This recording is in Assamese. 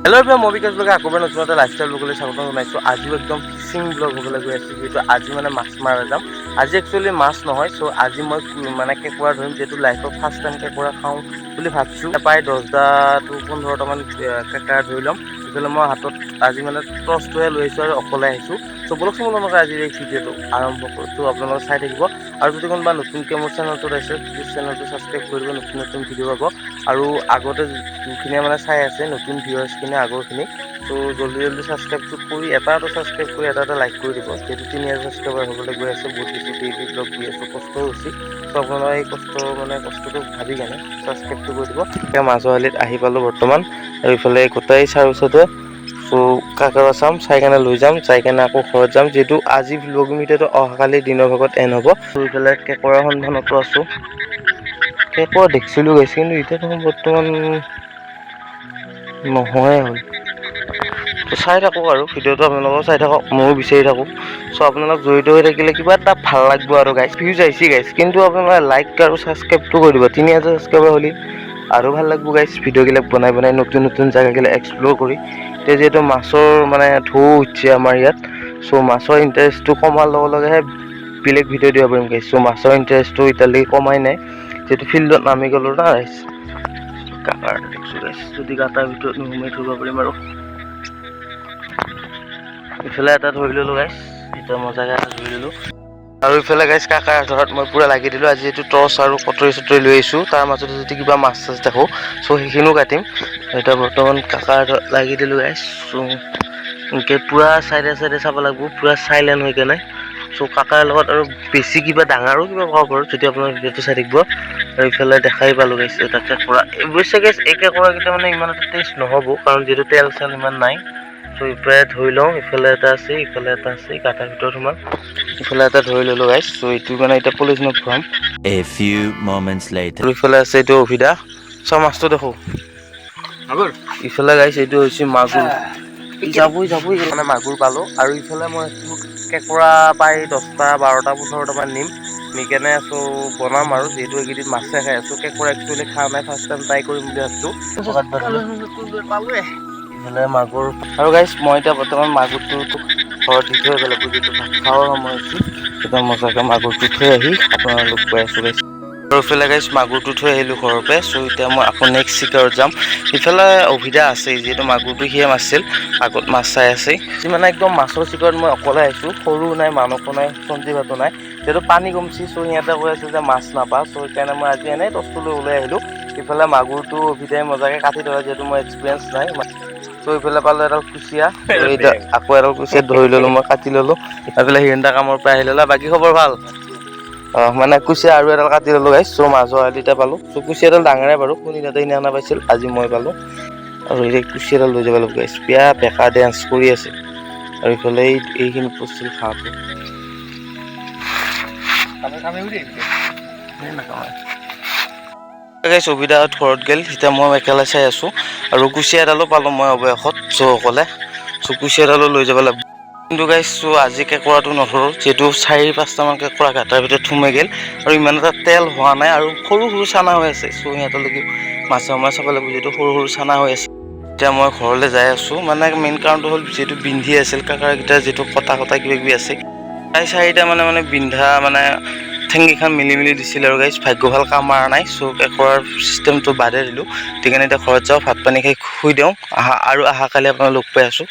হেল্ল' এভৰিৱান, মই বিকাশ ব্লগে আকৌ নতুন এটা লাইফষ্টাইল ব্লগলৈ স্বাগতম জনাইছোঁ। আজিও একদম ফিচিং ব্লগ হ'বলৈ গৈ আছোঁ, যিহেতু আজি মানে মাছ মাৰা যাম। আজি একচুৱেলি মাছ নহয়, চ' আজি মই মানে কেঁকুৰা ধৰিম, যিহেতু লাইফত ফাৰ্ষ্ট টাইম কেঁকুৰা খাওঁ বুলি ভাবিছোঁ। প্ৰায় 10টা to 15টামান কেঁকুৰা ধৰি ল'ম। ইফালে মই হাতত আজি মানে টৰ্চটোহে লৈ আহিছোঁ আৰু অকলে আহিছোঁ। চ' বলক চোন আজিৰ এই ভিডিঅ'টো আৰম্ভ কৰোঁ। চ' আপোনালোকে চাই থাকিব, আৰু যদি কোনোবা নতুনকৈ মোৰ চেনেলটোত আছে প্লিজ চেনেলটো ছাবস্ক্ৰাইব কৰিব, নতুন নতুন ভিডিঅ' পাব। আৰু আগতে যোনখিনিয়ে মানে চাই আছে নতুন ভিউৱাৰ্ছখিনি আগৰখিনি, চ' জল্দি ছাবস্ক্ৰাইবটো কৰি এটা ছাবস্ক্ৰাইব কৰি এটা লাইক কৰি দিব, যিহেতু 3000 ছাবস্ক্ৰাইবাৰ হ'বলৈ গৈ আছে। বহুত বেছি ডেইলি ব্লগ দি আছোঁ, কষ্টও হৈছে। চ' আপোনালোকে এই কষ্টটো ভাবি কেনে ছাবস্ক্ৰাইবটো কৰি দিব। এতিয়া মাজুলীত আহি পালোঁ বৰ্তমান, আৰু ইফালে গোটেই চাৰ ওচৰতে। চ' কাকৰা চাম, চাই কেনে লৈ যাম, চাই কেনে আকৌ ঘৰত যাম, যিহেতু আজি ব্লগ ভিডিঅ'টো অহাকালি দিনৰ ভাগত এণ্ড হ'ব। চ' ইফালে কেঁকোৰাৰ সন্ধানতো আছোঁ। কেঁকোৰা দেখিছিলোঁ গৈছে, কিন্তু এতিয়া দেখোন বৰ্তমান নহয়ে হ'ল। চাই থাকক আৰু ভিডিঅ'টো আপোনালোকেও চাই থাকক, ময়ো বিচাৰি থাকোঁ। চ' আপোনালোক জড়িত হৈ থাকিলে কিবা এটা ভাল লাগিব আৰু গাইজ, ভিউজ আহিছে গাইজ, কিন্তু আপোনালোকে লাইক আৰু ছাবস্ক্ৰাইবটো কৰি দিব। 3000 ছাবস্ক্ৰাইবাৰ হ'লে আৰু ভাল লাগিব গাইজ, ভিডিঅ'বিলাক বনাই নতুন নতুন জেগাবিলাক এক্সপ্ল'ৰ কৰি। এতিয়া যিহেতু মাছৰ মানে ঢৌ উঠিছে আমাৰ ইয়াত, চ' মাছৰ ইণ্টাৰেষ্টটো কমাৰ লগে লগেহে বেলেগ ভিডিঅ' দিব পাৰিম গাইজ। চ' মাছৰ ইণ্টাৰেষ্টটো এতিয়ালৈকে কমাই নাই, যিহেতু ফিল্ডত নামি গ'লোঁ না গাইজ। কাকাৰ এটা দেখিছোঁ গাইজ, যদি গাঁতাৰ ভিতৰত নোসোমাই থ'ব পাৰিম আৰু। ইফালে এটা ধৰি ল'লোঁ গাইজ, এতিয়া মজাকে এটা ধৰি ল'লোঁ। আৰু ইফালে গাইজ কাকাৰ ধৰাত মই পুৰা লাগি দিলোঁ। আজি যিহেতু টৰ্চ আৰু কটৰী চটৰী লৈ আহিছোঁ, তাৰ মাজতে যদি কিবা মাছ চাছ দেখোঁ চ' সেইখিনিও কাটিম। এতিয়া বৰ্তমান কাকাৰ লাগি দিলোঁ গাইজ। চ' এনেকৈ পূৰা চাইডে চাব লাগিব, পূৰা চাইলেণ্ট হৈ কেনে। চ' কাকাৰ লগত আৰু বেছি কিবা ডাঙৰো কিবা ক'ব পাৰোঁ, যদি আপোনাৰ ভিডিঅ'টো চাই থাকিব। আৰু ইফালে দেখাই পালোঁ গাইজ এটা কেঁকোৰা। অৱশ্যে গাইজ এই কেঁকোৰাকেইটা মানে ইমান এটা টেষ্ট নহ'ব, কাৰণ যিহেতু তেল চেল ইমান নাই। চ' ইফালে ধৰি লওঁ, ইফালে এটা আছে, ইফালে এটা আছে, গাঁতাৰ ভিতৰত সোমাল। ইফালে এটা ধৰি ল'লোঁ গাইজ। চ' এইটো মানে এতিয়া পলিথিনত ভৰাম। A few moments later. আৰু ইফালে আছে এইটো অভিদা। চ' মাছটো দেখোঁ। ইফালে গাইজ এইটো হৈছে মাগুৰ। যাবই মানে মাগুৰ পালোঁ। আৰু ইফালে মই কেঁকোৰা প্ৰায় 10টা 12টা 15টামান নিম, নি কেনে চ' বনাম আৰু, যিহেতু এইকেইদিন মাছে খাই আছোঁ। কেঁকোৰা একচুৱেলি খোৱা নাই, ফাৰ্ষ্ট টাইম ট্ৰাই কৰিম বুলি ভাবিছোঁ। ইফালে মাগুৰ, আৰু গাইজ মই এতিয়া বৰ্তমান মাগুৰটো ঘৰত দি থৈ আহিব লাগিব, যিহেতু ভাত খোৱাৰ সময় হৈছে। এতিয়া মজাকৈ মাগুৰটো থৈ আহি আপোনালোক গৈ আছোঁ গাইজ। আৰু ইফালে গাইজ মাগুৰটো থৈ আহিলোঁ ঘৰৰ পৰা। চ' এতিয়া মই আকৌ নেক্সট চিকাৰত যাম। ইফালে অভিদা আছেই, যিহেতু মাগুৰটো সিয়ে মাৰিছিল, আগত মাছ চাই আছেই। মানে একদম মাছৰ চিকাৰত মই অকলে আহিছোঁ, সৰু নাই, মানসো নাই, সঞ্জীৱহঁতো নাই, যিহেতু পানী কমছি। চ' সিহঁতে কৈ আছে যে মাছ নাপা, চ' সেইকাৰণে মই আজি এনেই টৰ্চটো লৈ ওলাই আহিলোঁ। ইফালে মাগুৰটো অভিদাই মজাকৈ কাটি ধৰে, যিহেতু মই এক্সপিৰিয়েঞ্চ নাই। চ' ইফালে পালোঁ এডাল কুচিয়া, এতিয়া আকৌ এডাল কুচিয়া ধৰি ল'লোঁ, মই কাটি ল'লোঁ। এইফালে হিৰণ্টা কামৰ পৰা আহি ল'লা। বাকী খবৰ ভাল? মানে কুচিয়া আৰু এডাল কাটি ল'লোঁ গাইজ। চ' মাজৰ আলিতে পালোঁ। চ' কুচিয়াডাল ডাঙৰে বাৰু, কোনি তাতে ইনা অনা পাইছিল, আজি মই পালোঁ। আৰু এই কুচিয়াডাল লৈ যাব লাগিব গাইজ, বিয়া বেকা ডেন্স কৰি আছে। আৰু ইফালে এইখিনি বস্তু খাওঁতে সুবিধাত ঘৰত গ'ল। এতিয়া মই একেলাই চাই আছোঁ, আৰু কুচিয়া এডালো পালোঁ মই অৱশেষত। চ' অকলে কুচিয়া এডালো লৈ যাব লাগিব। কিন্তু গাইজ চ' আজি কেঁকোৰাটো নধৰোঁ, যিহেতু 4-5টামান কেঁকোৰা গাঁতাৰ ভিতৰত সোমাই গ'ল, আৰু ইমান এটা তেল হোৱা নাই, আৰু সৰু চানা হৈ আছে। চ' সিহঁতলৈকে মাছে চাব লাগিব, যিহেতু সৰু চানা হৈ আছে। এতিয়া মই ঘৰলৈ যাই আছোঁ, মানে মেইন কাৰণটো হ'ল যিহেতু বিন্ধি আছিল কাকাৰকেইটা, যিহেতু কটা কিবা কিবি আছে। প্ৰায় 4টা মানে বিন্ধা মানে ঠেংকেইখন মিলি দিছিল আৰু গাইজ, ভাগ্য ভাল কাম মৰা নাই। চ' কেঁকোৰাৰ চিষ্টেমটো বাদেই দিলোঁ। সেইকাৰণে এতিয়া ঘৰত যাওঁ, ভাত পানী খাই শুই দিওঁ। অহা কালি আপোনালোক লগ পাই আছোঁ।